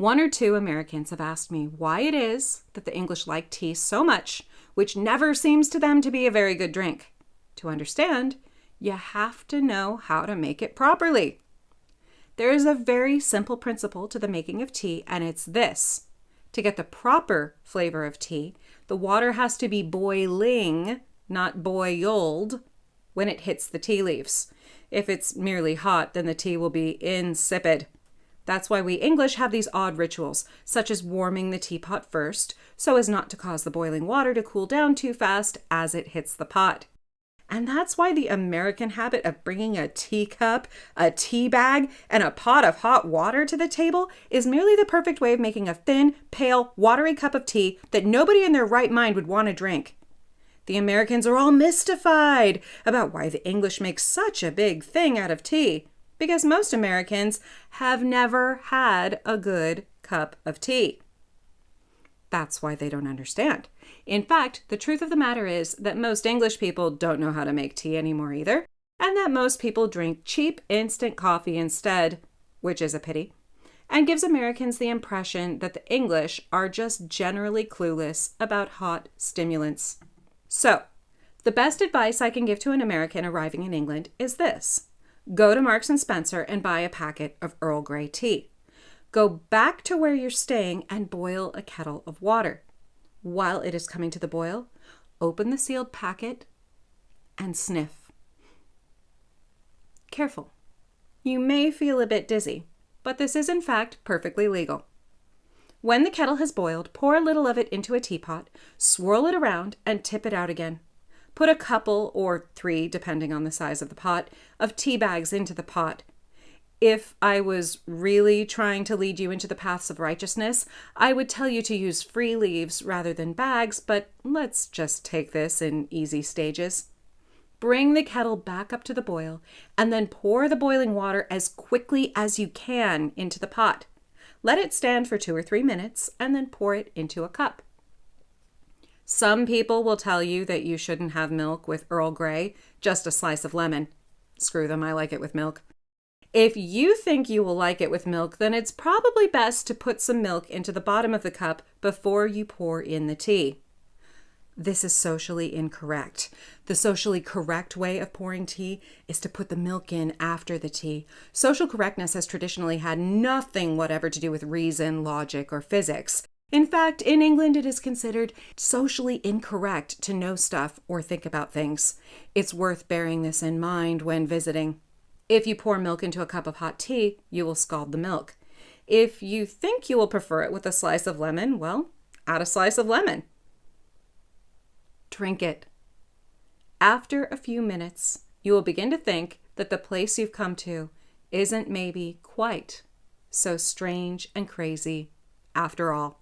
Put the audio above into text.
One or two Americans have asked me why it is that the English like tea so much, which never seems to them to be a very good drink. To understand, you have to know how to make it properly. There is a very simple principle to the making of tea, and it's this. To get the proper flavor of tea, the water has to be boiling, not boiled, when it hits the tea leaves. If it's merely hot, then the tea will be insipid. That's why we English have these odd rituals, such as warming the teapot first, so as not to cause the boiling water to cool down too fast as it hits the pot. And that's why the American habit of bringing a teacup, a tea bag, and a pot of hot water to the table is merely the perfect way of making a thin, pale, watery cup of tea that nobody in their right mind would want to drink. The Americans are all mystified about why the English make such a big thing out of tea, because most Americans have never had a good cup of tea. That's why they don't understand. In fact, the truth of the matter is that most English people don't know how to make tea anymore either, and that most people drink cheap instant coffee instead, which is a pity, and gives Americans the impression that the English are just generally clueless about hot stimulants. So, the best advice I can give to an American arriving in England is this. Go to Marks & Spencer and buy a packet of Earl Grey tea. Go back to where you're staying and boil a kettle of water. While it is coming to the boil, open the sealed packet and sniff. Careful. You may feel a bit dizzy, but this is in fact perfectly legal. When the kettle has boiled, pour a little of it into a teapot, swirl it around, and tip it out again. Put a couple, or 3, depending on the size of the pot, of tea bags into the pot. If I was really trying to lead you into the paths of righteousness, I would tell you to use free leaves rather than bags, but let's just take this in easy stages. Bring the kettle back up to the boil, and then pour the boiling water as quickly as you can into the pot. Let it stand for 2 or 3 minutes, and then pour it into a cup. Some people will tell you that you shouldn't have milk with Earl Grey, just a slice of lemon. Screw them, I like it with milk. If you think you will like it with milk, then it's probably best to put some milk into the bottom of the cup before you pour in the tea. This is socially incorrect. The socially correct way of pouring tea is to put the milk in after the tea. Social correctness has traditionally had nothing whatever to do with reason, logic, or physics. In fact, in England, it is considered socially incorrect to know stuff or think about things. It's worth bearing this in mind when visiting. If you pour milk into a cup of hot tea, you will scald the milk. If you think you will prefer it with a slice of lemon, well, add a slice of lemon. Drink it. After a few minutes, you will begin to think that the place you've come to isn't maybe quite so strange and crazy after all.